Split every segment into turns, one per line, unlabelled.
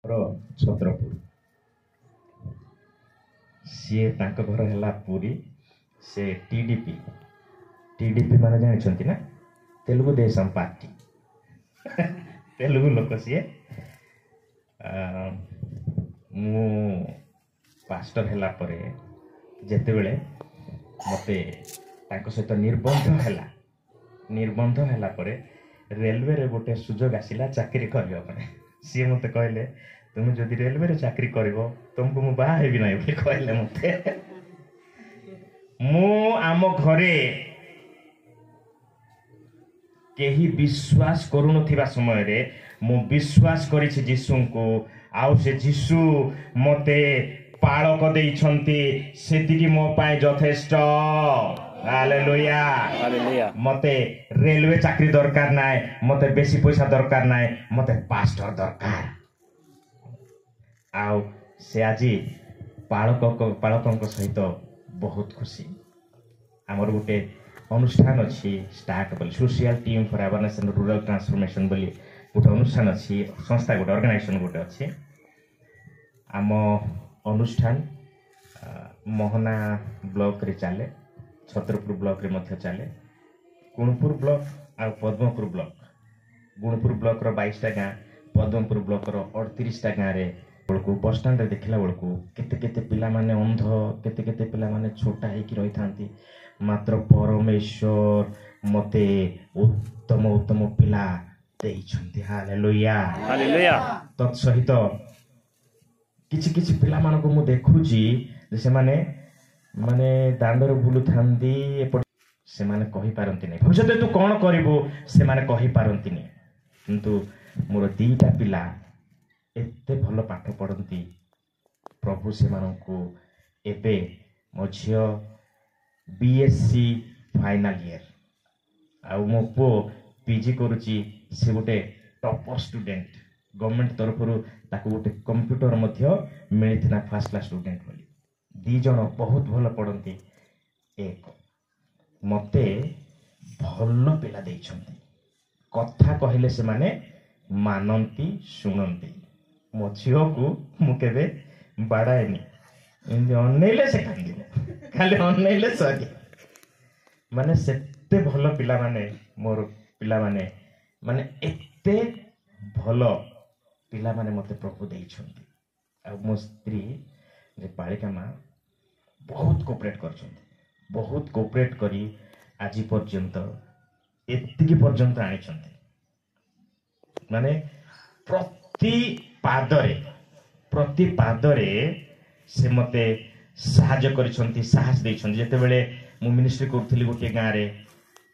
छत्रपुर सी घर है पुरी से टीडीपी टीडीपी माने जानते ना तेलुगु देशम पार्टी तेलुगु लोक सी मु पास्टर हैला परे जेते बेले मते ताको सहित निर्बंध हैला परे रेलवे रे गोटे सुजोग आसिला चाकरी करियो परे सी मते कहले तुम जदि रेलवे रे चाकरी करिवो तुमको मु बाहा हेबी नाही बोली कहले मते मु आम घरे केही विश्वास करू नथिबा समय रे मु विश्वास करिछि जीसु को आउ से जीसु मते पाळक देइछंती सेतिकी मो पाए यथेष्ट हालेलुया हालेलुया मते रेलवे चाकरी दरकार नाय मते बेसी पैसा दरकार नाय मते पास्टर दरकार आउ से आजी पाळक सहित बहुत खुशी आमर गोटे अनुष्ठान अच्छी स्टार्ट बोली social team for awareness and rural transformation बोली गोटे अनुष्ठान अच्छी संस्था गोटे ऑर्गेनाइजेशन गोटे अच्छी आम अनुष्ठान मोहना ब्लॉक रे चले छत्रपुर ब्लॉक रे मध्य चले गुणपुर ब्लॉक आ पद्मपुर ब्लॉक गुणपुर ब्लॉक रो 22टा गाँ पद्मपुर ब्लॉक रो 38टा गाँ रे बड़को बस स्टैंड रे देखला बड़को केते केते पिला माने अंध केते केते पिला माने छोटा है कि रही थांती मात्र परमेश्वर मते उत्तम उत्तम पिला देइछंती हालेलुया हालेलुया तत्सहित किछि किछि पिला मानको मु देखुची जे माने दांडर बुलु थांदी एपट से माने कहि पारंती नै भविष्यत तू कोन करिवो से माने कहि पारंती नै किंतु मोर दीटा पिला एते भलो पाठ पढ़ंती प्रभु से मानको एबे मो झियो बीएससी फाइनल ईयर आउ मो पो पीजी करूची से गोटे टॉपर स्टूडेंट गवर्नमेंट तरफरु ताको गोटे कंप्यूटर मध्य मिलिथिना फर्स्ट क्लास स्टूडेंट बोली दी जण बहुत भलो पढ़ंती एक मते भलो पिला देइछंती कथा कहले से माने मानंती सुनंती मो झियो को मु केबे बाडाएनी इन्दी अनैले से कांदी खाली अनैले सरी माने सेते भलो पिला माने मोर पिला माने एते भलो पिला माने मते प्रभु देइछंती आ मो स्त्री जे पालिका मां बहुत कोऑपरेट करछंती बहुत कोऑपरेट करी आजि पर्यंत एतिकी पर्यंत आनिछंती माने प्रति पादरे से मते साहाଯ୍ୟ करिसंती साहस देइछंती जेते बेले मु मिनिस्ट्री करथली गोटे गाँ रे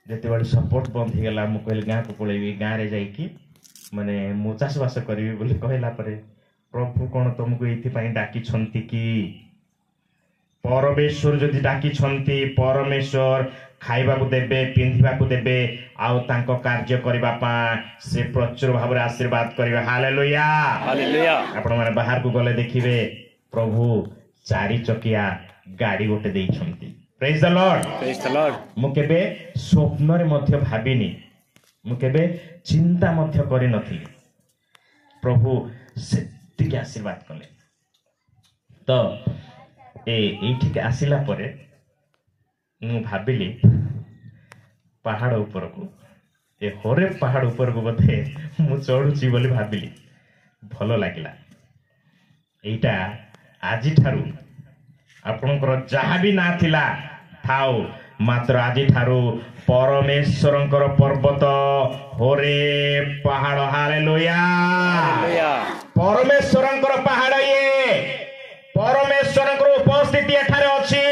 जेते बेले सपोर्ट बंद हे गेला मु कहले गाँ को पळेबी गाँ रे जाई कि माने मु चाष बास करबी बोली कहला परे प्रभु कोन तुमको एथि पई डाकी छंती कि परमेश्वर जदि डाकी छंती परमेश्वर खाइबा को देबे पिंधिबा को देबे आउ तांको कार्य करबा पा से प्रचुर भाव रे आशीर्वाद करबे हालेलुया हालेलुया आपण माने बाहर को गले देखिबे प्रभु चारि चकिया गाड़ी गोटे देई छंती प्रेज द लॉर्ड मु केबे स्वप्न रे मध्य भाबिनी मु केबे चिंता मध्य करि नथि प्रभु सेति के आशीर्वाद कले तो एठी के आसिला परे मु भाबिली पहाड़ ऊपर को ए होरे पहाड़ ऊपर को बथे मु चढ़ुची बोली भाबिली भलो लागिला एटा आजि ठारू आपनकर जहा भी ना थिला थाओ मात्र आजि ठारू परमेश्वरंकर पर्वत होरे पहाड़ हालेलुया परमेश्वरंकर पहाड़ ये परमेश्वरंकर उपस्थिति एठारे अछि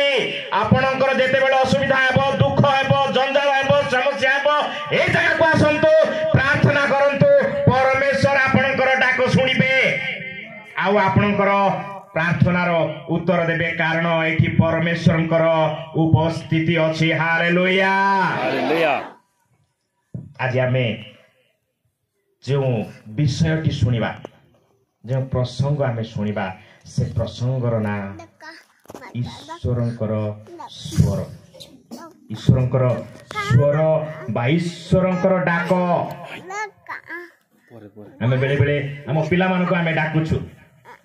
आपनकर जेते बेले असुविधा हेबो दुख हेबो जंजाल हेबो समस्या हेबो ए जगह को आसंतु प्रार्थना करंतु परमेश्वर आपनकर डाक सुनिबे आउ आपनकर प्रार्थनार उत्तर देबे कारण एठी परमेश्वरंकर उपस्थिति अछि हालेलुया हालेलुया आज हमें जो विषयटी सुनिबा जो प्रसंग हमें सुनिबा से प्रसंगर ना ईश्वरंकर स्वर ईश्वरंकर स्वर बा ईश्वरंकर डाक आमे बेले बेले आम पिला मानको आमे डाकुछु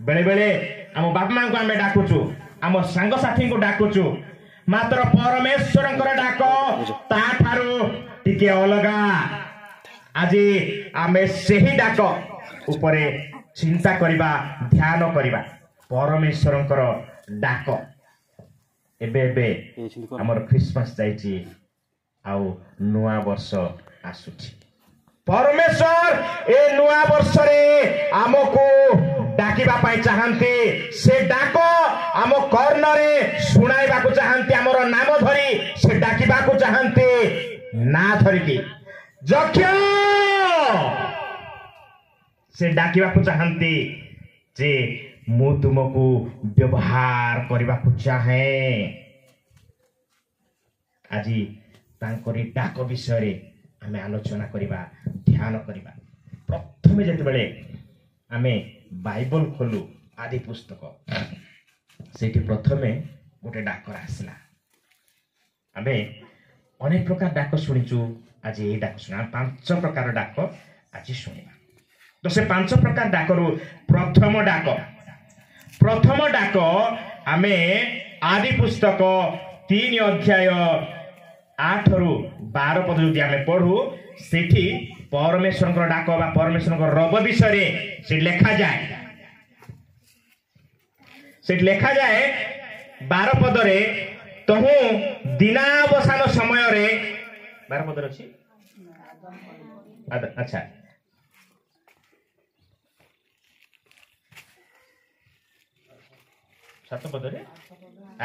बेले बेले आम बाप मां को आमे डाकुछु आम सांग साथी को डाकुछु मात्र परमेश्वरंकर डाक ता थारो टिके अलगा आज आमे सेही डाक उपरे चिंता करिबा ध्यान करिबा परमेश्वरंकर डाक एबे एबे हमर क्रिसमस जाईची आउ नुआ वर्ष आसुची परमेश्वर ए नुआ वर्ष रे हमको डाकिबा पाई चाहंती से डाक आम कर्ण रे सुनाइबा को चाहंती हमर नाम धरी से डाकिबा को चाहंती ना धरिकी जक्ष से डाकिबा को चाहंती जे मु तुमको व्यवहार करबा को चाहे आज तांकरी डाक विषय रे आमे आलोचना करिबा ध्यान करिबा प्रथमे जते बेले आमे बाइबल खोलु आदि पुस्तक सेठी प्रथमे गोटे डाकर आसला आमे अनेक प्रकार डाक सुनिचु आज ए डाक सुना 5 प्रकार डाक आज सुनिबा तो से 5 प्रकार डाकरु प्रथम डाक आमे आदि पुस्तक 3 अध्याय 8 रु 12 पद जदि आमे पढु सेठी परमेश्वर डाक बा परमेश्वर रब विषय से लिखा जाए 12 पद रे तहु दिनावसान समय रे 12 पद अछि अच्छा 7 पद रे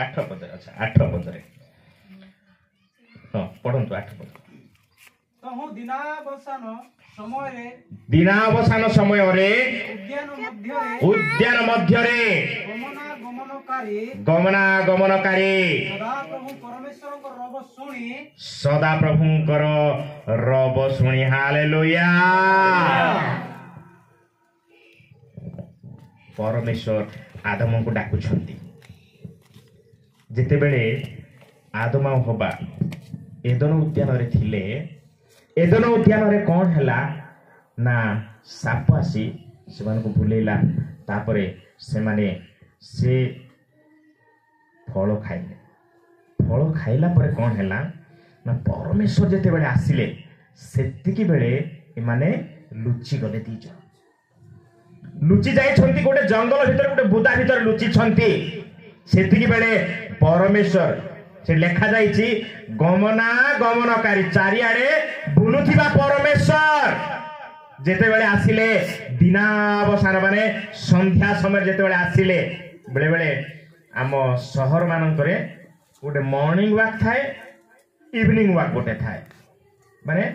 8 पद अच्छा 8 पद रे पढ़ंतु 8 पद
तहु दिनावसान
समय रे उद्यान मध्य रे गमनागमनकारी सदा प्रभुंकर रब शुणी हालेलुया परमेश्वर आदम को डाकुछंती जेते बेले आदम होबा एदन उद्यान रे थिले एदन उद्यान रे कौन हैला ना साप आसी सेमान को भूलेला तापरे सेमाने से फल खाइला परे कौन हैला ना परमेश्वर जेते बेले आसिले सेतिकी बेले एमाने लुचि गले दीज लुचि जाई छंती गोटे जंगल भीतर गोटे बुदा भीतर लुचि छंती सेतिकी बेले परमेश्वर से लेखा जाइछि गमनागमनकारी चारिआडे बुलुथिबा परमेश्वर जेते बेले आसिले दिनावसान माने संध्या समय जेते बेले आसिले बेले बेले आम शहर मानकरे गोटे मॉर्निंग वॉक थाए इवनिंग वॉक गोटे थाए माने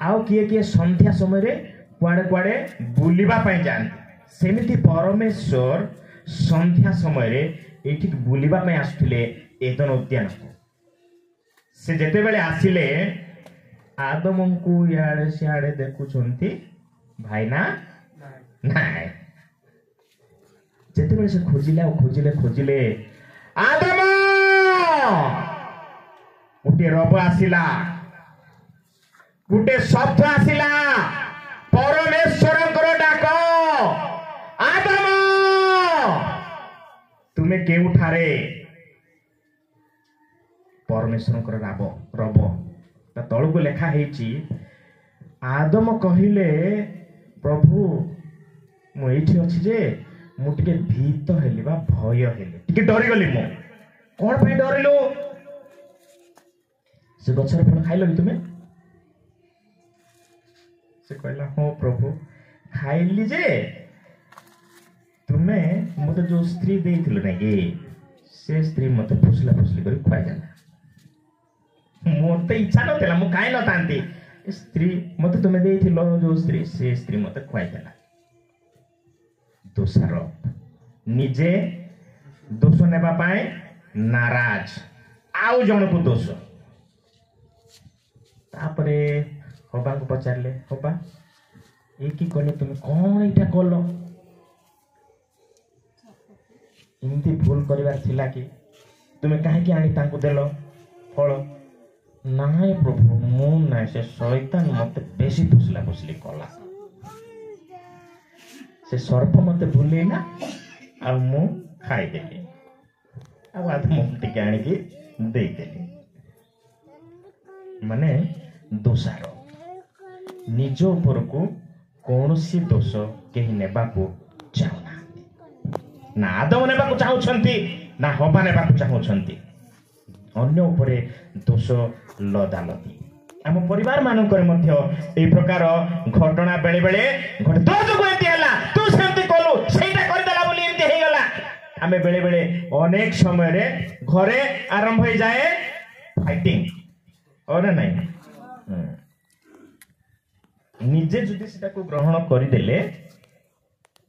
आउ किए किए संध्या समय रे कुआडे कुआडे बुलिबा पई जान सेमिति परमेश्वर संध्या समय रे एठी बुलिबा पई आसथिले एदन उद्यान से जेते बेले आसिले आदम को याडे सियाडे देखुछंती भाई ना नाय जेते बेले से खोजिले आदम गोटे रब आसिला गोटे शब्द आसिला परमेश्वरंकर डाक आदम तुमे केउठारे परमेश्वरंकर रब ता तळको लेखा हेची आदम कहिले प्रभु मु एठी अछि जे मु टिके भीत हेली बा भय हेली टिके डरी गली मु कोन पे डरिलो से गछर फल खाइलो कि तुमे से कहला हो प्रभु खाइली जे तुमे मते जो स्त्री देइथिलो नै ए से स्त्री मते फुसला करि खुआइ जाला मोते इच्छा नथिला मु खाइ नथांती स्त्री मते तुमे देइथिलो जो स्त्री से स्त्री मते खुआइ देला दोषारोप निजे दोष नेबा पाए नाराज आउ जन को दोष तापरे होबा को पचारले होबा ए की कले तुम कोन इटा कलो इनती भूल करिवार थिला कि तुम काहे कि आनी तांको देलो फल नाय प्रभु मु नाय से शैतान मते बेसी फुसला फुसली कला से सर्प मते भूलेला आ मु खाइदेली आ मुफ्ती आनिकी देदेली माने दोषार निज उपर को कौन सी दोष कहीं नेबाकू चाहूना ना आदम नेबाकू चाहूछंती ना हवा नेबाकू चाहूछंती अन्य उपरे दोष लदालदी आम परिवार मानकर मध्य ए प्रकार घटना बेले बेले घटे तो जो एंती हला तू सेंती कलु सेटा कर देला बोली एंती हे गला आमे बेले बेले अनेक समय रे घरे आरंभ हो जाए फाइटिंग और नहीं निजे जुदी सेटा को ग्रहण कर देले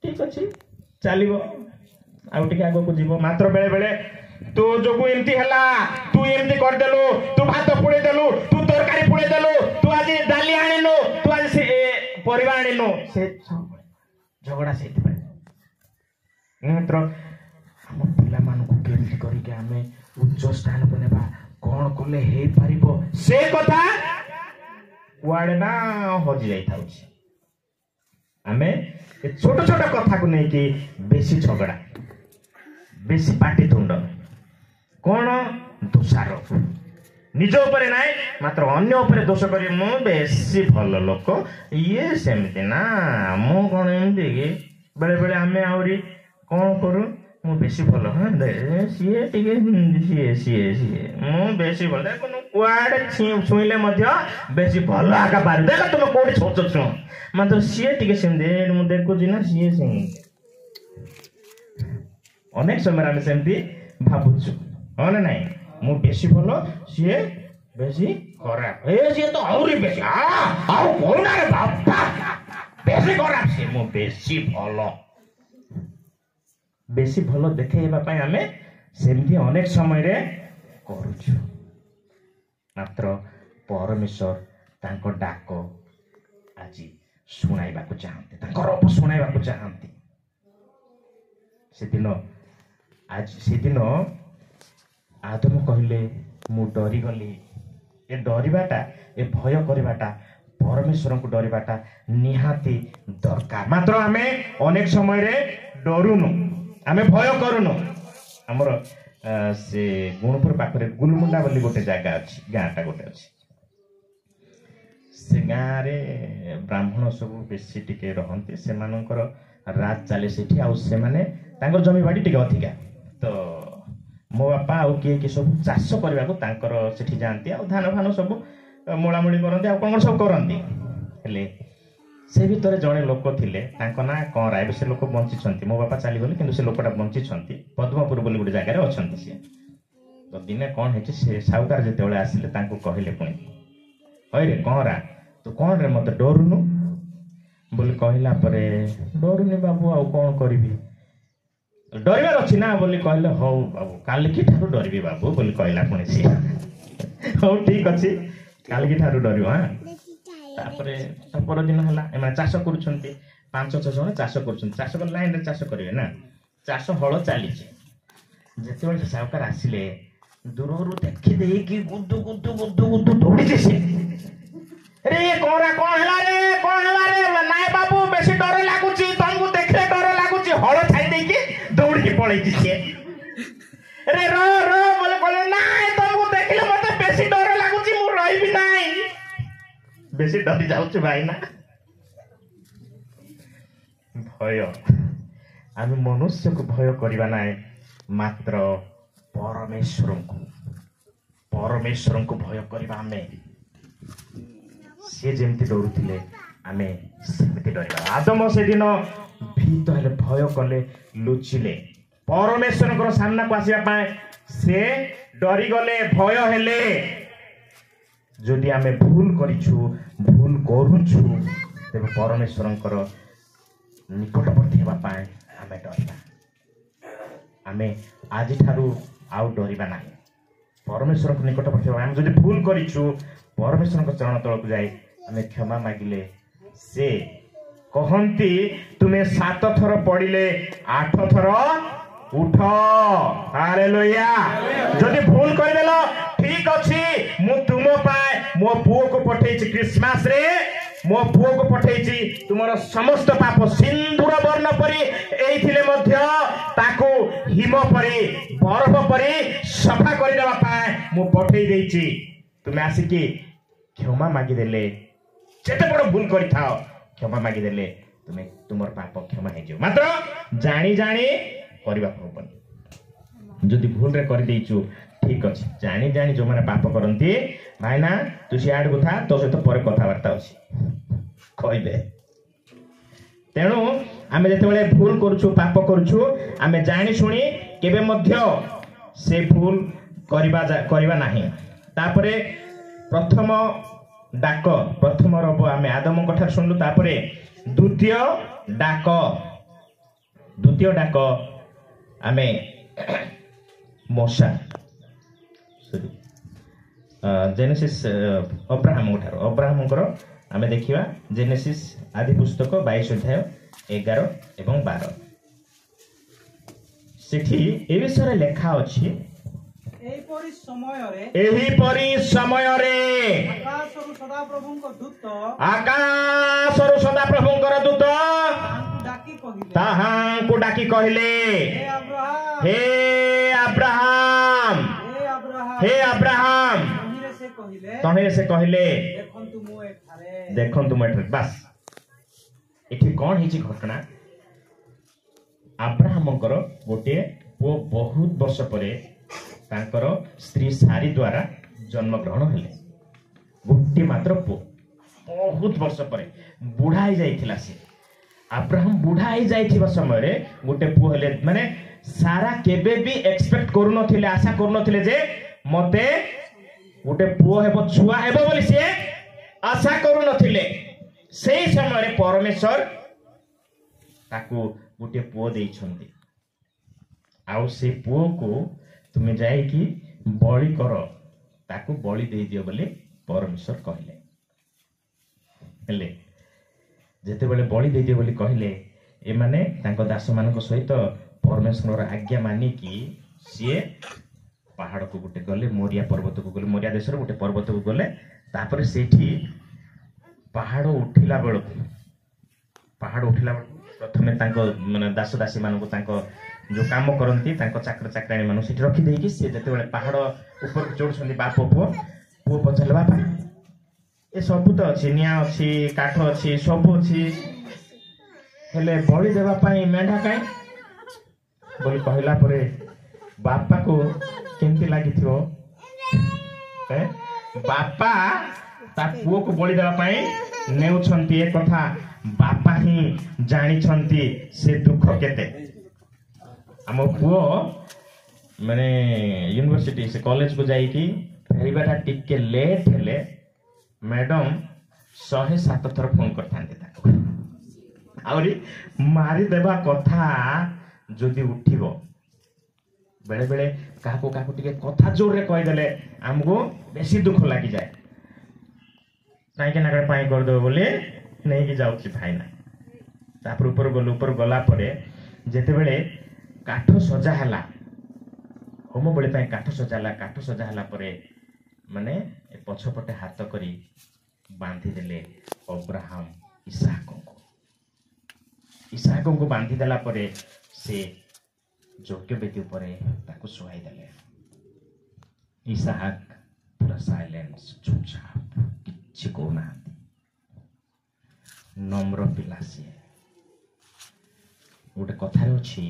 ठीक अछि चलिबो आउ टिके आगो को जीवो मात्र बेले बेले तू जोगु एमती हला तू एमती कर देलु तू भात पुड़े देलु तू तरकारी पुड़े देलु तू आज दाली आनिनु तू आज से परिवा आनिनु से झगड़ा से मात्र हम पिला मान को केमती करी के हमें उच्च स्थान को नेबा कोन कोले हे पारिबो से कथा कुआड़े ना हजि जाई थाउछि हमें छोट छोट कथा को नहीं कि बेसी झगड़ा बेसी पाटी तुंड कौन दोषारोप निज उपरे नाय मात्र अन्य उपरे दोष करी मु बेसी भल लोक ये सेमती ना मु कौन एमती कि बेले बेले आमे आउरी कौन करू मु बेसी भल हाँ सीए टिके सीए सीए सीए मु बेसी भल देखो कुआड़े छुईले मध्य बेसी भल आका पार देख तुम कोठी सोच छु मात्र सीए टिके सेमती मु देखुछि ना सीए सेमती अनेक समय आमे सेमती भाबुछु अने नहीं मु बेसी भलो सीए बेसी खराब ए सीए तो औरी बेसी आउ कोना रे बापा बेसी खराब से मु बेसी भलो देखेबा पय आमे सेमती अनेक समय रे करूछु मात्र परमेश्वर तांको डाको आजी सुनाइबा को चाहते तांको रूप सुनाइबा को चाहते सेदिन आज सेदिन आदम कहले मु डरी गली ए डरिबाटा ए भय करिबाटा परमेश्वर को डरिबाटा निहाती दरकार मात्र आमे अनेक समय रे डरुनु आमे भय करूनु हमर से गुणपुर पाखरे गुलमुंडा बोली गोटे जगह अछि गाँटा गोटे अछि से गाँ रे ब्राह्मण सब बेसी टिके रहंती से मानकर रात चले सेठी आ से माने तांकर जमी बाड़ी टिके अधिका तो मो बापा आउ किए सब चाष करने को तांकर सेठी जाती आ धान फान सब मोलामोली करती आ कौन सब करती हेले से भितर जड़े लोक थिले तांको ना कौन राय से लोक बंची मो बापा चलीगले कि से लोकटा बंची पद्मपुर बोली गोटे जगार अच्छा सी तो दिने कौन है से साहुकार जिते आसिले कहले पुणी रे कौन रा तू कौन रे मत डरुनु बोली कहला डरुनी बाबू आउ कौन करी डरबार अच्छी ना बोली कहले हौ बाबू कालिकी ठारू डरबी बाबू बोली कहला पुणी सी हौ ठीक अच्छी कालिकी ठारू डर हाँ तापरे पर दिन है एम चाष कर 5-6 जन चाष कर लाइन रे चाष करेंगे ना चाष हल चली जिते साहुकार आसिले दूर देखी गुदु गुदु गुदु गुदु दौड़ी सी रे कौन है नाय बाबू बेसी डर लगुच तुमको देखले डर लगुच हल छाई दौड़ी पलैची सी रे रो बोले कहले नाय तुमको देखले मते बेसी डर लगुच मु रहिबी नाय बेसी डरी जाउछ भाई ना भय आम मनुष्य को भय करवा ना मात्र परमेश्वर को भय करवा आम सी जमी डरुले आम सेमती डर आदम से दिन भीत हेले भय कले लुचिले परमेश्वर सामना को आसवा से डरीगले भय हेले जदि आम भूल भूल करुछु तेज परमेश्वर निकटवर्ती होगा आम डरवा आम आज आउ डरवा ना परमेश्वर को निकटवर्ती आम जब भूल करूँ परमेश्वर चरण तल को जाए आम क्षमा मागिले से कहती तुम्हें 7 थर पड़िले 8 थर उठ हालेलुया जदि भूल करदेल ठीक अच्छी मु तुम पाए मो पुओ को पठे क्रिसमस रे मो पुओ को पठेइछि तुमर समस्त पाप सिंदूर वर्ण परि एइथिले मध्य ताको हिम परि बरफ परि सफा करि देबा पाए मो पठेइ देइछि तुमे आसिकी क्षमा मागी देले जेते बड़ भूल करि थाओ क्षमा मागी देले तुमे तुमर पाप क्षमा हे जो मात्र जानी जानी करबा पड़बनी जदि भूल रे कर देइछु ठीक अछि जानी जानी जो माने पाप करंती भाईना तू सियाड कथा तो सहित पर कथावार्ता अछि कहबे तेणु आमे जते बेले भूल करूछु पाप करूछु आमे जानी सुनी केबे मध्य से भूल करबा नाही तापरे प्रथम डाक प्रथम रब आमे आदम कथा सुनलु तापरे द्वितीय डाक आमे मोसा जेनेसिस अब्राहम आमे देखिवा जेनेसिस आदि पुस्तक 22 अध्याय 11 एवं 12 सेठी ए विषय लेखा अछि
एहिपरि समय रे आकाशरु सदा प्रभुंकर दूत ताहांकु डाकी कहले हे अब्राहम तहिरे से कहले देखंतु मु एठारे बस एठी कोन हिची घटना अब्राहमकर गोटे पुओ बहुत वर्ष परे तांकर स्त्री सारी द्वारा जन्म ग्रहण हेले गोटे मात्र पुओ बहुत वर्ष परे बुढ़ा ही जाइथिला से अब्राहम बुढ़ा ही जाइथिबा समय रे गोटे पुओ हेले माने सारा केबे भी एक्सपेक्ट करू नथिले आशा करू नथिले जे मते गोटे पुओ हेबो छुआ हेबो बोली से आशा करू नथिले सेही समय रे परमेश्वर ताकू गोटे पुओ देइछन्ती आउ से पुओ को तुमे जाई कि बलि कर ताकू बलि दे दियो बोली परमेश्वर कहले हेले जेते बेले बलि दे दियो बोली कहले ए माने तांको दास मानक सहित परमेश्वर आज्ञा मानी कि सीए पहाड़ को गोटे गले मोरिया पर्वत को गले मोरिया देश गोटे पर्वत को गले तापर सेठी पहाड़ उठिला बेलकु प्रथमे तांको माने दास दासी मानक तांको जो काम करती चाकर चाकराणी मान से रखी देकी से जते बेले पहाड़ ऊपर चढ़ुछंती बाप पुओ पचारे बापा ए सब तो अच्छी निया अच्छी काठ अच्छी सब अच्छी हेले बलि देवा पाई मेढा काई बोली कहला परे बापा को केमती लागिथिबो बापा ता पुओ को बलि देवा पाई नेउछंती ए कथा बापा ही जानी छंती से दुख केते आम पुओ माने यूनिवर्सिटी से कॉलेज को जाइकी फेरिबाटा टिके लेट हेले मैडम 107 थर फोन करथांते ताको आउरी मारी देबा कथा जदि उठिबो बेले बेले काको काको टिके कथा जोर रे कहि देले हमको बेसी दुख लागि जाय काहे के नागरे पाई कर दो बोले नहीं कि जाउची भाईना तापर ऊपर गला परे जेते बेले काठ सजा हला होम बेले पाई काठ सजा हला परे माने पछपटे हाथ करी बांधी देले अब्राहम इसहाक को बांधी देला परे से जोग्य बेदी उपरे ताकू सुहाई देले इसहाक पूरा साइलेंस चुपचाप किछि कोना नम्र पिला से गोटे कथार अच्छी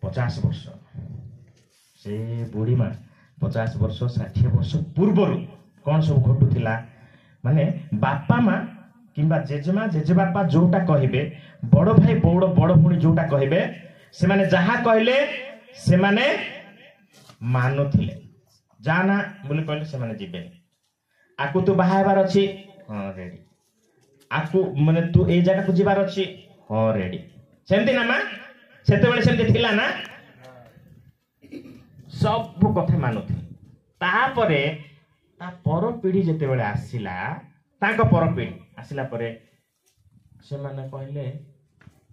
50 वर्ष से बुढ़ी माँ 50 वर्ष 60 वर्ष पूर्वर कौन सब घटुला माने बापा माँ किंबा जेजेमा जेजेबापा जोटा कहिबे बड़ भाई बड़ भूणी जोटा कहिबे से माने जहा कहले से माने मानुथिले जाना बोली कहले से माने जिबे आकु तू बाहाबार अछि हां रेडी आकु माने तू ए जगह को जिबार अछि हां रेडी सेमती ना मां सेते बेले सेमती थिला ना सब कथा मानुथि तापरे ता पर पीढ़ी जेते बेले आसिला तांको पर पीढ़ी आसिला परे से माने कहले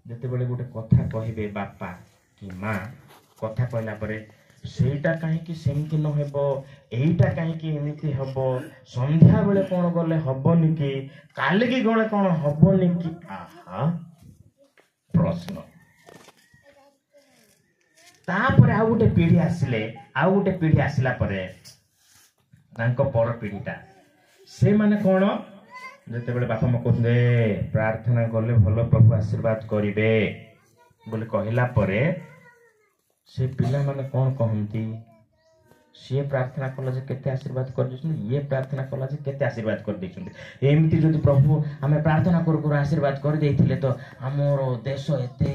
जेते बेले गोटे कथा कहिबे बापा कि मां कथा कहला परे ସେଇଟା କାହିଁକି ସେମିତି ନ ହେବ, ଏଇଟା କାହିଁକି ଏମିତି ହେବ, ସନ୍ଧ୍ୟା ବେଳେ କ'ଣ ଗଲେ ହବନି କି, କାଲିକି ଗଲେ କ'ଣ ହବନି କି? ଆହା ପ୍ରଶ୍ନ। ତାପରେ ଆଉ ଗୋଟେ ପିଢ଼ି ଆସିଲେ, ଆଉ ଗୋଟେ ପିଢ଼ି ଆସିଲା ପରେ ତାଙ୍କ ପର ପିଢ଼ିଟା ସେମାନେ କ'ଣ, ଯେତେବେଳେ ବାପା ମା କହୁଛନ୍ତି ପ୍ରାର୍ଥନା କଲେ ଭଲ ପ୍ରଭୁ ଆଶୀର୍ବାଦ କରିବେ ବୋଲି କହିଲା ପରେ ସେ ପିଲାମାନେ କ'ଣ କହନ୍ତି, ସିଏ ପ୍ରାର୍ଥନା କଲା ଯେ କେତେ ଆଶୀର୍ବାଦ କରିଦେଇଛନ୍ତି, ଇଏ ପ୍ରାର୍ଥନା କଲା ଯେ କେତେ ଆଶୀର୍ବାଦ କରିଦେଇଛନ୍ତି। ଏମିତି ଯଦି ପ୍ରଭୁ ଆମେ ପ୍ରାର୍ଥନା କରୁ କରୁ ଆଶୀର୍ବାଦ କରିଦେଇଥିଲେ ତ ଆମର ଦେଶ ଏତେ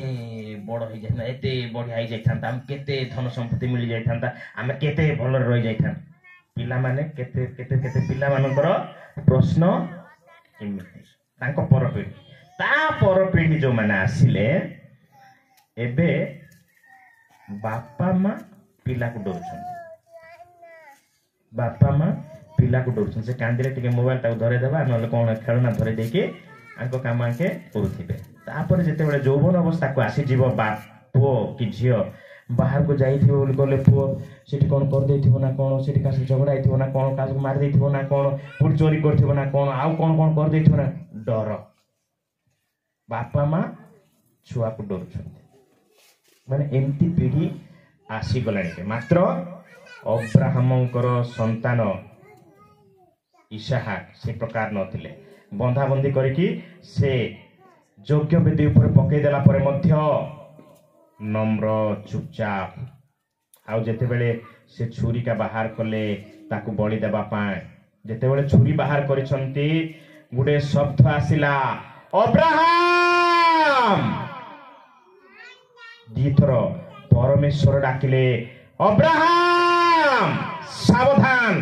ବଡ଼ ହେଇଯାଇଥାନ୍ତା, ଏତେ ବଢ଼ିଆ ହେଇଯାଇଥାନ୍ତା, ଆମେ କେତେ ଧନ ସମ୍ପତ୍ତି ମିଳିଯାଇଥାନ୍ତା, ଆମେ କେତେ ଭଲରେ ରହିଯାଇଥାନ୍ତା। ପିଲାମାନେ କେତେ କେତେ କେତେ ପିଲାମାନଙ୍କର ପ୍ରଶ୍ନ ଏମିତି। ତାଙ୍କ ପରପିଢ଼ି, ତା ପରପିଢ଼ି ଯେଉଁମାନେ ଆସିଲେ, ଏବେ ବାପା ମା ପିଲାକୁ ଡରୁଛନ୍ତି। ବାପା ମା ପିଲାକୁ ଡରୁଛନ୍ତି। ସେ କାନ୍ଦିଲେ ଟିକେ ମୋବାଇଲ ତାକୁ ଧରେଇଦେବା, ନହେଲେ କ'ଣ ଖେଳନା ଧରେଇ ଦେଇକି ଆଙ୍କ କାମ ଆଙ୍କେ କରୁଥିବେ। ତାପରେ ଯେତେବେଳେ ଯୌବନ ଅବସ୍ଥାକୁ ଆସିଯିବ, ପୁଅ କି ଝିଅ ବାହାରକୁ ଯାଇଥିବ ବୋଲି ଗଲେ, ପୁଅ ସେଠି କ'ଣ କରିଦେଇଥିବ ନା କ'ଣ, ସେଠି କାହା ସହ ଝଗଡ଼ା ହେଇଥିବ ନା କ'ଣ, କାହାକୁ ମାରିଦେଇଥିବ ନା କ'ଣ, କୋଉଠି ଚୋରି କରିଥିବ ନା କ'ଣ, ଆଉ କ'ଣ କ'ଣ କରିଦେଇଥିବ ନା, ଡର। ବାପା ମା ଛୁଆକୁ ଡରୁଛନ୍ତି। ମାନେ ଏମିତି ପିଢ଼ି ଆସିଗଲାଣି। ମାତ୍ର ଅବ୍ରାହମଙ୍କର ସନ୍ତାନ ଇସାହାକ ସେ ପ୍ରକାର ନଥିଲେ। ବନ୍ଧାବନ୍ଧି କରିକି ସେ ଯୋଗ୍ୟ ବେଦୀ ଉପରେ ପକେଇଦେଲା ପରେ ମଧ୍ୟ ନମ୍ର ଚୁପଚାପ। ଆଉ ଯେତେବେଳେ ସେ ଛୁରୀକା ବାହାର କଲେ ତାକୁ ବଳି ଦେବା ପାଇଁ, ଯେତେବେଳେ ଛୁରୀ ବାହାର କରିଛନ୍ତି ଗୋଟେ ଶବ୍ଦ ଆସିଲା, ଅବ୍ରାହମ। ଦିଥର ପରମେଶ୍ୱର ଡାକିଲେ, ଅବ୍ରାହମ ସାବଧାନ,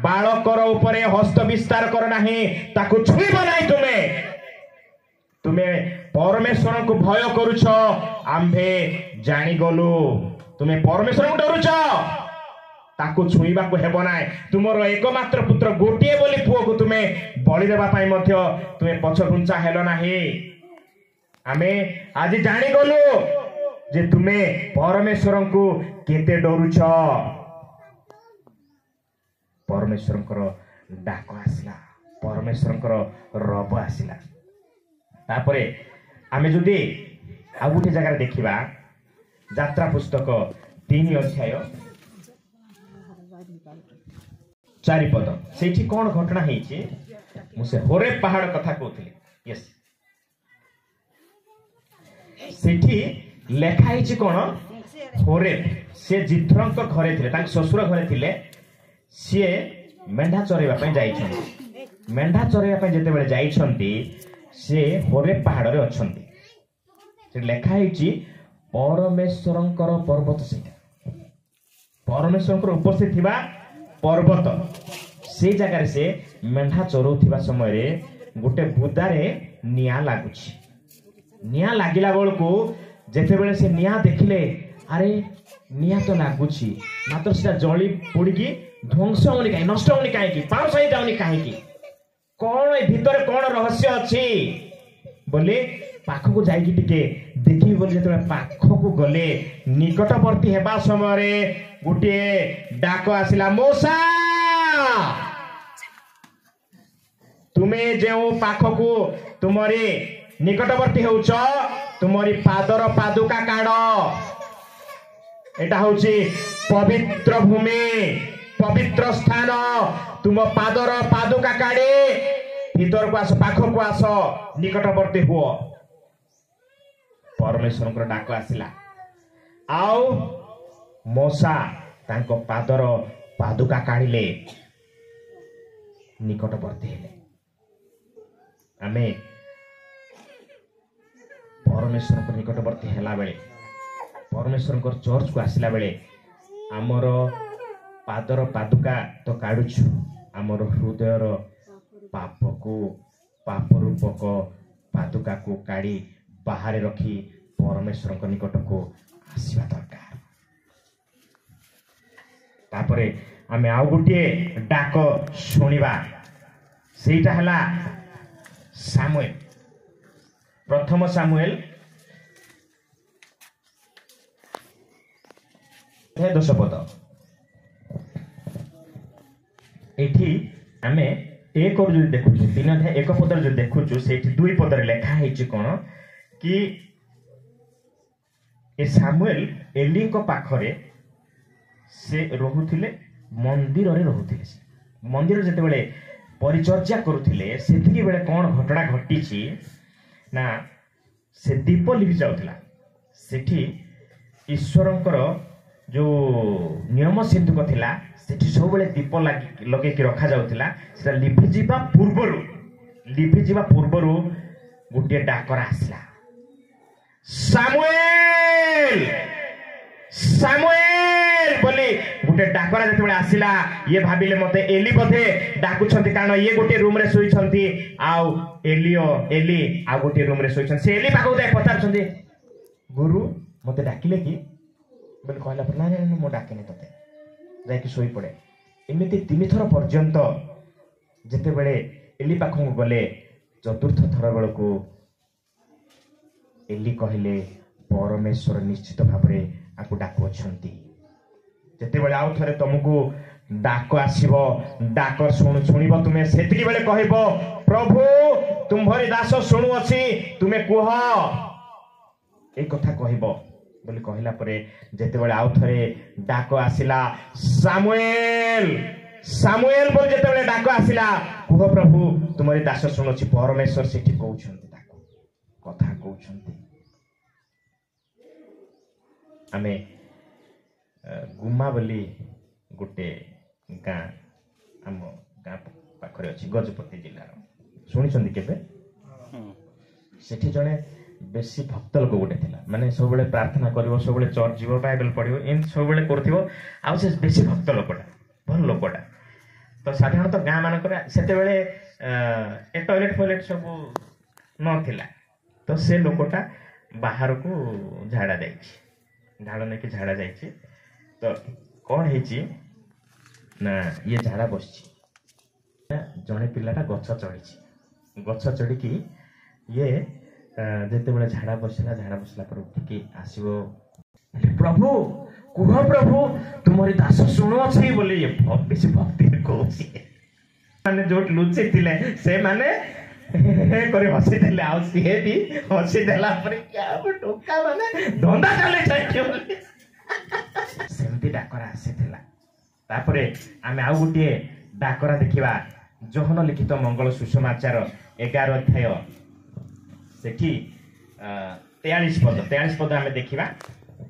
ବାଳକର ଉପରେ ହସ୍ତ ବିସ୍ତାର କର ନାହିଁ, ତାକୁ ଛୁଇଁବ ନାହିଁ। ତୁମେ ପରମେଶ୍ୱରଙ୍କୁ ଭୟ କରୁଛ, ଆମ୍ଭେ ଜାଣିଗଲୁ। ତୁମେ ପରମେଶ୍ୱରଙ୍କୁ ଡରୁଛ, ତାକୁ ଛୁଇଁବାକୁ ହେବ ନାହିଁ। ତୁମର ଏକମାତ୍ର ପୁତ୍ର ଗୋଟିଏ ବୋଲି ପୁଅକୁ ତୁମେ ବଳି ଦେବା ପାଇଁ ମଧ୍ୟ ତୁମେ ପଛଘୁଞ୍ଚା ହେଲ ନାହିଁ। ଆମେ ଆଜି ଜାଣିଗଲୁ ଯେ ତୁମେ ପରମେଶ୍ୱରଙ୍କୁ କେତେ ଡରୁଛ। ପରମେଶ୍ୱରଙ୍କର ଡାକ ଆସିଲା, ପରମେଶ୍ୱରଙ୍କର ରବ ଆସିଲା। ତାପରେ ଆମେ ଯଦି ଆଉ ଗୋଟେ ଜାଗାରେ ଦେଖିବା, ଯାତ୍ରା ପୁସ୍ତକ 3 ଅଧ୍ୟାୟ 4 ପଦ, ସେଇଠି କ'ଣ ଘଟଣା ହେଇଛି? ମୁଁ ସେ ହୋରେବ ପାହାଡ଼ କଥା କହୁଥିଲି। ୟେସ୍, ସେଇଠି ଲେଖା ହେଇଛି କ'ଣ, ହୋରେବ ସେ ଜିତ୍ରଙ୍କ ଘରେ ଥିଲେ, ତାଙ୍କ ଶ୍ୱଶୁର ଘରେ ଥିଲେ। ସିଏ ମେଣ୍ଢା ଚରେଇବା ପାଇଁ ଯାଇଛନ୍ତି। ମେଣ୍ଢା ଚରେଇବା ପାଇଁ ଯେତେବେଳେ ଯାଇଛନ୍ତି, ସେ ହୋରେବ ପାହାଡ଼ରେ ଅଛନ୍ତି। ସେଠି ଲେଖା ହେଇଛି ପରମେଶ୍ୱରଙ୍କର ପର୍ବତ, ସେଇଟା ପରମେଶ୍ୱରଙ୍କର ଉପସ୍ଥିତ ଥିବା ପର୍ବତ। ସେଇ ଜାଗାରେ ସେ ମେଣ୍ଢା ଚରଉଥିବା ସମୟରେ ଗୋଟେ ବୁଦାରେ ନିଆଁ ଲାଗୁଛି। ନିଆଁ ଲାଗିଲା ବେଳକୁ ଯେତେବେଳେ ସେ ନିଆଁ ଦେଖିଲେ, ଆରେ ନିଆଁ ତ ଲାଗୁଛି, ମାତ୍ର ସେଟା ଜଳି ପୋଡ଼ିକି ଧ୍ୱଂସ ହଉନି କାହିଁକି, ନଷ୍ଟ ହଉନି କାହିଁକି, ପାଉଁଶ ହେଇଯାଉନି କାହିଁକି, କ'ଣ ଏ ଭିତରେ କ'ଣ ରହସ୍ୟ ଅଛି ବୋଲି ପାଖକୁ ଯାଇକି ଟିକେ ଦେଖିବି ବୋଲି ଯେତେବେଳେ ପାଖକୁ ଗଲେ, ନିକଟବର୍ତ୍ତୀ ହେବା ସମୟରେ ଗୋଟିଏ ଡାକ ଆସିଲା, ମୂଷା ତୁମେ ଯେଉଁ ପାଖକୁ ତୁମରି ନିକଟବର୍ତ୍ତୀ ହେଉଛ, ତୁମରି ପାଦର ପାଦୁକା କାଢ଼। ଏଟା ହଉଛି ପବିତ୍ର ଭୂମି, ପବିତ୍ର ସ୍ଥାନ। ତୁମ ପାଦର ପାଦୁକା କାଢ଼ି ଭିତରକୁ ଆସ, ପାଖକୁ ଆସ, ନିକଟବର୍ତ୍ତୀ ହୁଅ। ପରମେଶ୍ୱରଙ୍କର ଡାକ ଆସିଲା, ଆଉ ମୂଷା ତାଙ୍କ ପାଦର ପାଦୁକା କାଢ଼ିଲେ, ନିକଟବର୍ତ୍ତୀ ହେଲେ। ଆମେ ପରମେଶ୍ୱରଙ୍କ ନିକଟବର୍ତ୍ତୀ ହେଲା ବେଳେ, ପରମେଶ୍ୱରଙ୍କର ଚର୍ଚ୍ଚକୁ ଆସିଲା ବେଳେ ଆମର ପାଦର ପାଦୁକା ତ କାଢୁଛୁ, ଆମର ହୃଦୟର ପାପ ରୂପକ ପାଦୁକାକୁ କାଢି ବାହାରେ ରଖି ପରମେଶ୍ୱରଙ୍କ ନିକଟକୁ ଆସିବା ଦରକାର। ତାପରେ ଆମେ ଆଉ ଗୋଟିଏ ଡାକ ଶୁଣିବା, ସେଇଟା ହେଲା ସାମୁଏଲ। ପ୍ରଥମ ସାମୁଏଲ 10 ପଦ ଏଠି ଆମେ 1 ରୁ ଯଦି ଦେଖୁଛୁ 3 ଅଧ୍ୟାୟ 1 ପଦରେ ଯଦି ଦେଖୁଛୁ ସେଇଠି 2 ପଦରେ ଲେଖା ହେଇଛି କ'ଣ କି ଏ ସାମୁଏଲ ଏଲିଙ୍କ ପାଖରେ ସେ ରହୁଥିଲେ ମନ୍ଦିରରେ ରହୁଥିଲେ ସେ ମନ୍ଦିର ଯେତେବେଳେ ପରିଚର୍ଯା କରୁଥିଲେ ସେତିକି ବେଳେ କ'ଣ ଘଟଣା ଘଟିଛି ନା ସେ ଦୀପ ଲିଭି ଯାଉଥିଲା ସେଠି ଈଶ୍ୱରଙ୍କର ଯୋଉ ନିୟମ ସିନ୍ଧୁକ ଥିଲା ସେଠି ସବୁବେଳେ ଦୀପ ଲଗେଇକି ରଖାଯାଉଥିଲା ସେଟା ଲିଭିଯିବା ପୂର୍ବରୁ ଗୋଟିଏ ଡାକରା ଆସିଲା ସାମୁଏଲ ସାମୁଏଲ ବୋଲି ଗୋଟେ ଡାକରା ଯେତେବେଳେ ଆସିଲା ଇଏ ଭାବିଲେ ମତେ ଏଲି ବୋଧେ ଡାକୁଛନ୍ତି କାରଣ ଇଏ ଗୋଟିଏ ରୁମ ରେ ଶୋଇଛନ୍ତି ଆଉ ଏଲି ଆଉ ଗୋଟିଏ ରୁମ ରେ ଶୋଇଛନ୍ତି ସେ ଏଲି ପାଖକୁ ଯାଇ ପଚାରୁଛନ୍ତି ଗୁରୁ ମତେ ଡାକିଲେ କି ବୋଲି କହିଲା ପରେ ନାଇଁ ମୁଁ ଡାକିନି ତତେ ଯାଇକି ଶୋଇପଡେ ଏମିତି 3 ଥର ପର୍ଯ୍ୟନ୍ତ ଯେତେବେଳେ ଏଲି ପାଖକୁ ଗଲେ ଚତୁର୍ଥ ଥର ବେଳକୁ ଏଲି କହିଲେ ପରମେଶ୍ୱର ନିଶ୍ଚିତ ଭାବରେ ଆକୁ ଡାକୁଅଛନ୍ତି ଯେତେବେଳେ ଆଉ ଥରେ ତମକୁ ଡାକ ଆସିବ ଡାକ ଶୁଣିବ ତୁମେ ସେତିକି ବେଳେ କହିବ ପ୍ରଭୁ ତୁମ୍ଭରି ଦାସ ଶୁଣୁଅଛି ତୁମେ କୁହ এই কথা কহিব বলি কহিলা পরে যেতেবেলে আউ থরে ডাক আসিলা সামুয়েল সামুয়েল বলি যেতেবেলে ডাক আসিলা কুহ প্রভু তোমারি দাস শুনুছি পরমেশ্বর সেটি কହୁଛନ୍ତି তাকে কথা কହୁଛନ୍ତି ଆମେ ଗୁମା ବୋଲି ଗୋଟେ ଗାଁ ଆମ ଗାଁ ପାଖରେ ଅଛି ଗଜପତି ଜିଲ୍ଲାର ଶୁଣିଛନ୍ତି କେବେ ସେଠି ଜଣେ ବେଶୀ ଭକ୍ତ ଲୋକ ଗୋଟେ ଥିଲା ମାନେ ସବୁବେଳେ ପ୍ରାର୍ଥନା କରିବ ସବୁବେଳେ ଚର୍ଚ୍ଚ ଯିବ ବାଇବେଲ ପଢିବ ଏମିତି ସବୁବେଳେ କରୁଥିବ ଆଉ ସେ ବେଶୀ ଭକ୍ତ ଲୋକଟା ଭଲ ଲୋକଟା ତ ସାଧାରଣତଃ ଗାଁ ମାନଙ୍କରେ ସେତେବେଳେ ଏ ଟଏଲେଟ ଫଏଲେଟ ସବୁ ନଥିଲା ତ ସେ ଲୋକଟା ବାହାରକୁ ଝାଡ଼ା ଯାଇଛି ଝାଡ଼ା ନେଇକି ଝାଡ଼ା ଯାଇଛି ତ କ'ଣ ହେଇଛି ନା ଇଏ ଝାଡ଼ା ବସିଛି ଜଣେ ପିଲାଟା ଗଛ ଚଢ଼ିଛି ଗଛ ଚଢ଼ିକି ଇଏ ଯେତେବେଳେ ଝାଡ଼ା ବସିଲା ପରେ ଉଠିକି ଆସିବ ପ୍ରଭୁ କୁହ ପ୍ରଭୁ ତୁମରି ଦାସ ଶୁଣୁଅଛି ବୋଲି ବେଶୀ ଭକ୍ତିରେ କହୁଛି ମାନେ ଯୋଉଠି ଲୁଚି ଥିଲେ ସେମାନେ କରି ହସିଦେଲେ ଆଉ ସିଏ ବି ହସିଦେଲା ପରେ ଟୋକା ମାନେ ଧନ୍ଦା ଚାଲେ ସେମିତି ଡାକରା ଆସିଥିଲା ତାପରେ ଆମେ ଆଉ ଗୋଟିଏ ଡାକରା ଦେଖିବା ଯୋହନ ଲିଖିତ ମଙ୍ଗଳ ସୁଷମାଚାର 11 ଅଧ୍ୟାୟ ସେଠି 43 ପଦ ଆମେ ଦେଖିବା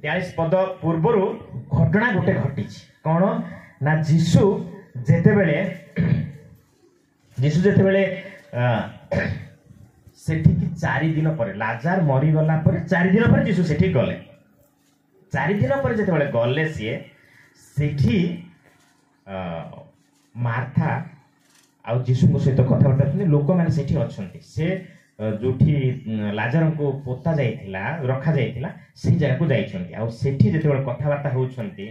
43 ପଦ ପୂର୍ବରୁ ଘଟଣା ଗୋଟେ ଘଟିଛି କ'ଣ ନା ଯୀଶୁ ଯେତେବେଳେ ସେଠିକି 4 ଦିନ ପରେ ଲାଜାର ମରିଗଲା ପରେ 4 ଦିନ ପରେ ଯୀଶୁ ସେଠି ଗଲେ 4 ଦିନ ପରେ ଯେତେବେଳେ ଗଲେ ସିଏ ସେଠି ମାର୍ଥା ଆଉ ଯୀଶୁଙ୍କ ସହିତ କଥାବାର୍ତ୍ତା କରୁଛନ୍ତି ଲୋକମାନେ ସେଠି ଅଛନ୍ତି ସେ ଯୋଉଠି ଲାଜାରଙ୍କୁ ପୋତା ଯାଇଥିଲା ରଖାଯାଇଥିଲା ସେଇ ଜାଗାକୁ ଯାଇଛନ୍ତି ଆଉ ସେଠି ଯେତେବେଳେ କଥାବାର୍ତ୍ତା ହେଉଛନ୍ତି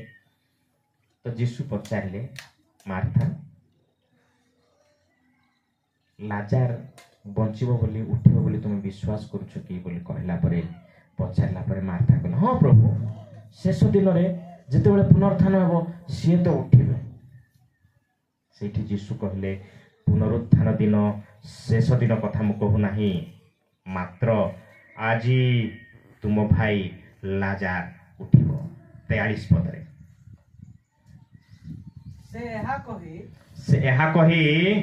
ତ ଯୀଶୁ ପଚାରିଲେ ମାର୍ଥା ଲାଜାର ବଞ୍ଚିବ ବୋଲି ଉଠିବ ବୋଲି ତୁମେ ବିଶ୍ୱାସ କରୁଛ କି ବୋଲି କହିଲା ପରେ ପଚାରିଲା ପରେ ମାର୍ଥା କହିଲା ହଁ ପ୍ରଭୁ ଶେଷ ଦିନରେ ଯେତେବେଳେ ପୁନରୁତ୍ଥାନ ହେବ ସିଏ ତ ଉଠିବେ ସେଇଠି ଯୀଶୁ କହିଲେ ପୁନରୁତ୍ଥାନ ଦିନ ଶେଷ ଦିନ କଥା ମୁଁ କହୁନାହିଁ ମାତ୍ର ଆଜି ତୁମ ଭାଇ ଲାଜାର ଉଠିବ 43 ପଦରେ ସେ ଏହା କହି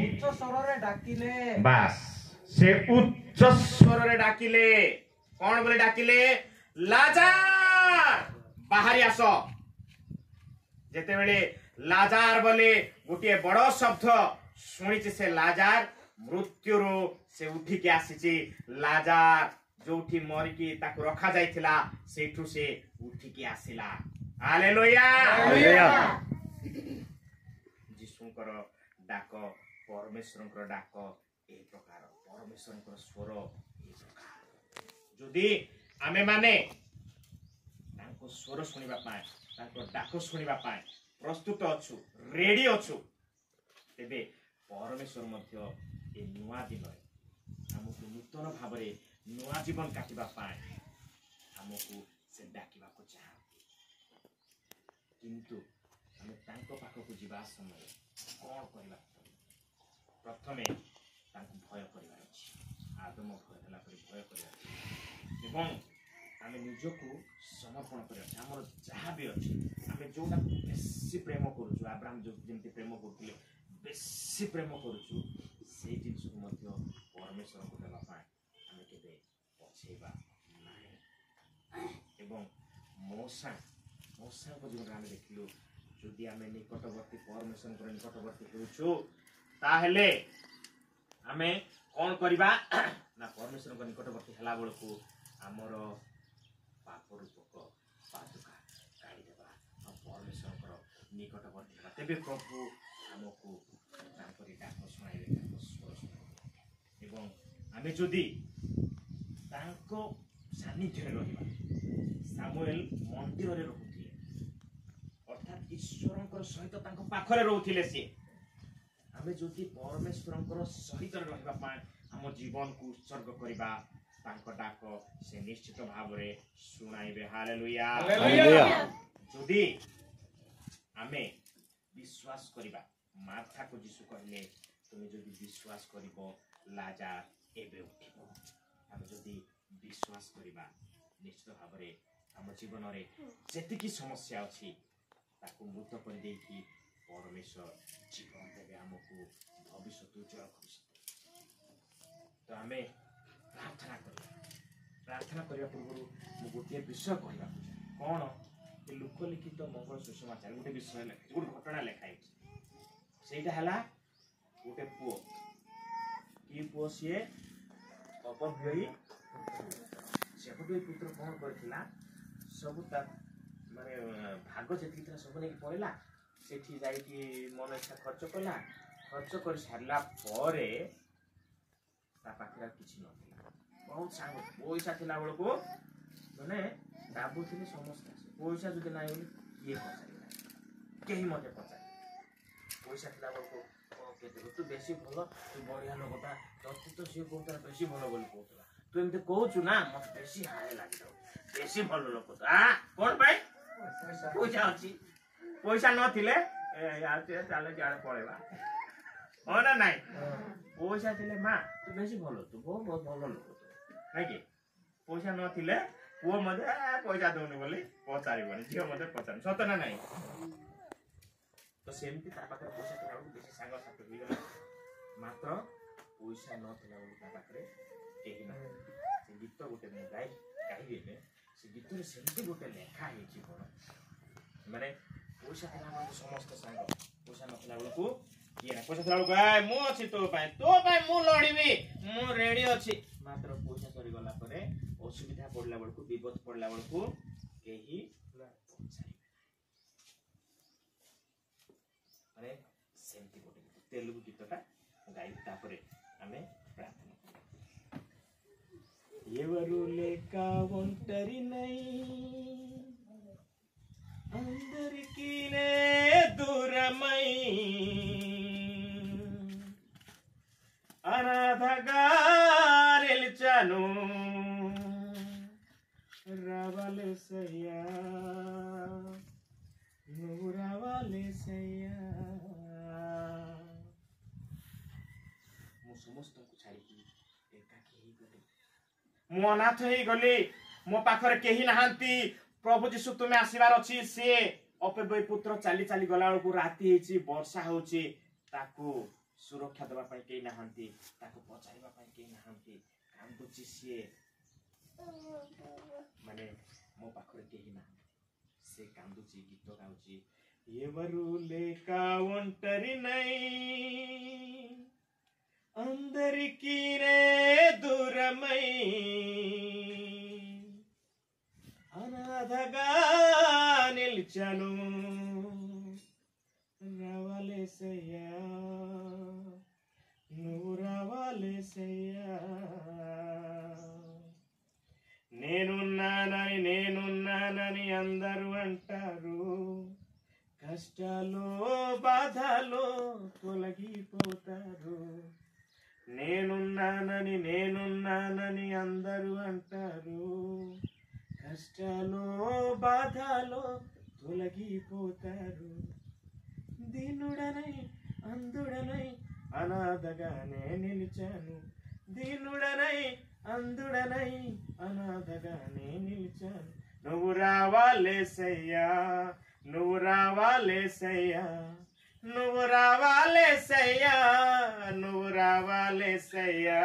ଉଚ୍ଚ ସ୍ୱରରେ ଡାକିଲେ ବାସ୍ ସେ ଉଚ୍ଚ ସ୍ୱରରେ ଡାକିଲେ କ'ଣ ବୋଲି ଡାକିଲେ ଲାଜାର ବାହାରି ଆସ ଯେତେବେଳେ ଲାଜାର ବୋଲି ଗୋଟିଏ ବଡ଼ ଶବ୍ଦ ଶୁଣିଛି ସେ ଲାଜାର ମୃତ୍ୟୁରୁ ସେ ଉଠିକି ଆସିଛି ଲାଜାର ଯୋଉଠି ମରିକି ତାକୁ ରଖାଯାଇଥିଲା ସେଇଠୁ ସେ ଉଠିକି ଆସିଲା ହାଲେଲୁୟା ଯୀଶୁଙ୍କର ଡାକ ପରମେଶ୍ୱରଙ୍କର ଡାକ ଏହି ପ୍ରକାର ପରମେଶ୍ୱରଙ୍କର ସ୍ୱର ଏହି ପ୍ରକାର ଯଦି ଆମେମାନେ ତାଙ୍କ ସ୍ୱର ଶୁଣିବା ପାଇଁ ତାଙ୍କ ଡାକ ଶୁଣିବା ପାଇଁ ପ୍ରସ୍ତୁତ ଅଛୁ ରେଡି ଅଛୁ ତେବେ ପରମେଶ୍ୱର ମଧ୍ୟ ଏ ନୂଆ ଦିନରେ ଆମକୁ ନୂତନ ଭାବରେ ନୂଆ ଜୀବନ କାଟିବା ପାଇଁ ଆମକୁ ସେ ଡାକିବାକୁ ଚାହାନ୍ତି କିନ୍ତୁ ଆମେ ତାଙ୍କ ପାଖକୁ ଯିବା ସମୟରେ କ'ଣ କରିବା? ପ୍ରଥମେ ତାଙ୍କୁ ଭୟ କରିବାର ଅଛି। ଆଦମ ଭୟ ହେଲା ପରି ଭୟ କରିବାର ଅଛି ଏବଂ ଆମେ ନିଜକୁ ସମର୍ପଣ କରିବାର ଅଛି। ଆମର ଯାହା ବି ଅଛି, ଆମେ ଯେଉଁଟା ବେଶୀ ପ୍ରେମ କରୁଛୁ, ଆବ୍ରାହମ ଯେମିତି ପ୍ରେମ କରୁଥିଲେ, ବେଶୀ ପ୍ରେମ କରୁଛୁ, ସେଇ ଜିନିଷକୁ ମଧ୍ୟ ପରମେଶ୍ୱରଙ୍କୁ ଦେବା ପାଇଁ ଆମେ କେବେ ପଛେଇବା ନାହିଁ। ଏବଂ ମଉସାଙ୍କ ଜୀବନରେ ଆମେ ଦେଖିଲୁ, ଯଦି ଆମେ ନିକଟବର୍ତ୍ତୀ ପରମେଶ୍ୱରଙ୍କର ନିକଟବର୍ତ୍ତୀ ହେଉଛୁ, ତାହେଲେ ଆମେ କ'ଣ କରିବା ନା ପରମେଶ୍ୱରଙ୍କ ନିକଟବର୍ତ୍ତୀ ହେଲା ବେଳକୁ ଆମର ପାପ ରୂପକ ପାଦୁକା କାଢ଼ିଦେବା ଆଉ ପରମେଶ୍ୱରଙ୍କର ନିକଟବର୍ତ୍ତୀ ହେବା। ତେବେ ପ୍ରଭୁ ଆମକୁ ତାଙ୍କରି ଡାକ ଶୁଣାଇବେ, ତାଙ୍କ ସ୍ୱର ଶୁଣାଇବେ ଏବଂ ଆମେ ଯଦି ତାଙ୍କ ସାନ୍ନିଧ୍ୟରେ ରହିବା। ସାମୁଏଲ ମନ୍ଦିରରେ ରହୁଥିଲେ, ଅର୍ଥାତ୍ ଈଶ୍ୱରଙ୍କର ସହିତ ତାଙ୍କ ପାଖରେ ରହୁଥିଲେ ସିଏ। ଆମେ ଯଦି ପରମେଶ୍ୱରଙ୍କର ସହିତ ରହିବା ପାଇଁ ଆମ ଜୀବନକୁ ଉତ୍ସର୍ଗ କରିବା, ତାଙ୍କ ଡାକ ସେ ନିଶ୍ଚିତ ଭାବରେ ଶୁଣାଇବେ। ହାଲେଲୁୟା। ଯଦି ଆମେ ବିଶ୍ୱାସ କରିବା, ମାର୍ଥାକୁ ଯୀଶୁ କହିଲେ, ତୁମେ ଯଦି ବିଶ୍ୱାସ କରିବ ଲାଜାର ଏବେ ଉଠିବ। ଆମେ ଯଦି ବିଶ୍ୱାସ କରିବା, ନିଶ୍ଚିତ ଭାବରେ ଆମ ଜୀବନରେ ଯେତିକି ସମସ୍ୟା ଅଛି ତାକୁ ମୃତ କରିଦେଇକି ପରମେଶ୍ୱର ଜୀବନ ଦେବେ, ଆମକୁ ଭବିଷ୍ୟତ ଉଜ୍ଜଳ ଭବିଷ୍ୟତ। ତ ଆମେ ପ୍ରାର୍ଥନା କରିବା ପୂର୍ବରୁ ମୁଁ ଗୋଟିଏ ବିଷୟ କହିବାକୁ ଚାହେଁ। କ'ଣ? ଲୋକଲିଖିତ ମଙ୍ଗଳ ସୁସମାଚାର ଗୋଟେ ବିଷୟ ଲେଖା, ଗୋଟେ ଘଟଣା ଲେଖା ହେଇଛି। ସେଇଟା ହେଲା ଗୋଟେ ପୁଅ। କି ପୁଅ ସିଏ? ଅପବ୍ୟୟୀ ପୁତ୍ର କ'ଣ କରିଥିଲା? ସବୁ ତା ମାନେ ଭାଗ ଯେତିକି ଥିଲା ସବୁ ନେଇକି ପଳେଇଲା। ସେଠି ଯାଇକି ମନ ଇଚ୍ଛା ଖର୍ଚ୍ଚ କଲା। ଖର୍ଚ୍ଚ କରି ସାରିଲା ପରେ ତା ପାଖରେ ଆଉ କିଛି ନଥିଲା। ବହୁତ ସାଙ୍ଗ ପଇସା ଥିଲା ବେଳକୁ ମାନେ ଭାବୁଥିଲି ସମସ୍ତେ ପଇସା ଯଦି ନାହିଁ ବୋଲି କିଏ ପଚାରିଲା, କେହି ମୋତେ ପଚାରେ। ପଇସା ଥିଲା ବେଳକୁ କେତେ ତୁ ବେଶୀ ଭଲ, ତୁ ବଢ଼ିଆ ଲୋକଟା, ତତେ ତ ସିଏ କହୁଥିଲା ବେଶୀ ଭଲ ବୋଲି କହୁଥିଲା, ତୁ ଏମିତି କହୁଛୁ ନା, ମୋତେ ବେଶୀ ହାଏ ଲାଗିଯାଉ, ବେଶୀ ଭଲ ଲୋକ ତ। କ'ଣ ପାଇଁ? ପଇସା ଅଛି। ପଇସା ନଥିଲେ ଚାଲ ସିଆଡ଼େ ପଳେଇବା, ହଁ ନା ନାଇଁ? ପଇସା ଥିଲେ ମା ତୁ ବେଶୀ ଭଲ, ତୁ ବହୁତ ଭଲ ଲୋକ ତୁ, ନାଇଁ କି? ପଇସା ନଥିଲେ ପୁଅ ମତେ ପଇସା ଦଉନି ବୋଲି ପଚାରିବନି, ଝିଅ ମତେ ପଚାରିବ, ସତ ନା ନାଇଁ? ତ ସେମିତି ତା ପାଖରେ ପଇସା ଥିଲା ବେଳକୁ ବେଶୀ ସାଙ୍ଗସାଥି ହେଇଗଲା, ମାତ୍ର ପଇସା ନଥିଲା ବେଳକୁ ତା ପାଖରେ କେହି ନାହିଁ। ସେ ଗୀତ ଗୋଟେ ମୁଁ ଗାଇବି ଏବେ। ସେ ଗୀତରେ ସେମିତି ଗୋଟେ ଲେଖା ହେଇଛି କ'ଣ, ମାନେ ପଇସା ଥିଲା ବେଳକୁ ସମସ୍ତେ ସାଙ୍ଗ, ପଇସା ନଥିଲା ବେଳକୁ କିଏ ନାହିଁ। ପଇସା ଥିଲା ବେଳକୁ ମୁଁ ଅଛି ତୋ ପାଇଁ ମୁଁ ଲଢ଼ିବି, ମୁଁ ରେଡି ଅଛି। ମାତ୍ର ପଇସା ସରିଗଲା ପରେ, ଅସୁବିଧା ପଡ଼ିଲା ବେଳକୁ, ବିପଦ ପଡ଼ିଲା ବେଳକୁ କେହି ପଚାରିବେ। ମାନେ ସେମିତି ଗୋଟେ ଗୀତ, ତେଲୁଗୁ ଗୀତଟା ଗାଇବି, ତାପରେ ଆମେ ପ୍ରାର୍ଥନା କରିବା। ఎవరు లేక ఒంటరినై అందరికీ దూరమై అనాథగా నిలిచాను, రావాలేసయ్యా నువ్వు రావాలేసయ్యా। ମୁଁ ସମସ୍ତଙ୍କୁ ଛାଡ଼ିକି ଏକାକୀ ହେଇଗଲି, ମୁଁ ଅନାଥ ହେଇଗଲି, ମୋ ପାଖରେ କେହି ନାହାନ୍ତି। ପ୍ରଭୁ ଯୀଶୁ ତୁମେ ଆସିବାର ଅଛି। ସିଏ ଅପବ୍ୟୟୀ ପୁତ୍ର ଚାଲି ଚାଲି ଗଲା ବେଳକୁ ରାତି ହେଇଛି, ବର୍ଷା ହଉଛି, ତାକୁ ସୁରକ୍ଷା ଦେବା ପାଇଁ କେହି ନାହାନ୍ତି, ତାକୁ ପଚାରିବା ପାଇଁ କେହି ନାହାନ୍ତି, କାନ୍ଦୁଛି ସିଏ, ମାନେ ମୋ ପାଖରେ କେହି ନାହାନ୍ତି, ସେ କାନ୍ଦୁଛି, ଗୀତ ଗାଉଛି, ఎవరు లేక ఒంటరినై అందరికీ దూరమై అనాథగా నిలిచాను, రావాలేసయ్యా నువ్వు రావాలేసయ్యా। నేనున్నానని అందరూ అంటారు, కష్టాలు బాధలు తొలగిపోతారు। నేనున్నానని అందరూ అంటారు, కష్టాలు బాధలు
తొలగిపోతారు. దీనుడనై అందుడనై అనాథగానే నిలిచాను. దీనుడనై అందుడనై అనాథగానే నిలిచాను. నువ్వు రావాలేసయ్యా, నువ్వు రావాలేసయ్యా, నువ్వు రావాలేసయ్యా, నువ్వు రావాలేసయ్యా,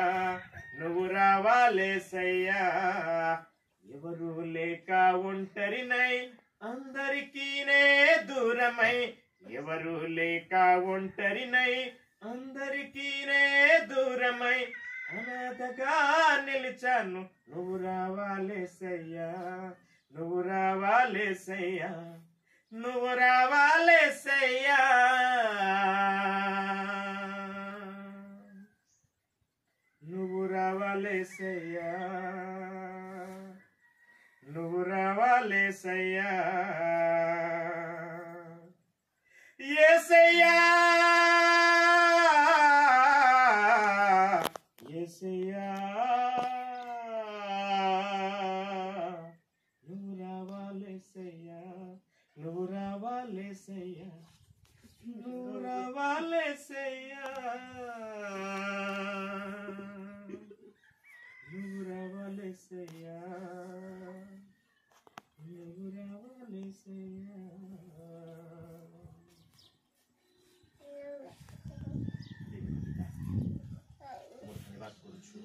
నువ్వు రావాలేసయ్యా. ఎవరు లేక ఒంటరినై అందరికీనే దూరమై, ఎవరు లేక ఒంటరినై అందరికీనే దూరమై అనాథగా నిలిచాను. నువ్వు రావాలేసయ్యా, నువ్వు రావాలేసయ్యా, నువ్వు రావాలేసయ్యా. నువ్వు రావాలేసయ్యా, నువ్వు రావాలేసయ్యా. యేసయ్యా, యేసయ్యా, నువ్వు రావాలేసయ్యా, నువ్వు రావాలేసయ్యా, నువ్వు రావాలేసయ్యా, నువ్వు రావాలేసయ్యా, నువ్వు రావాలేసయ్యా. ধন্যবাদ করছি।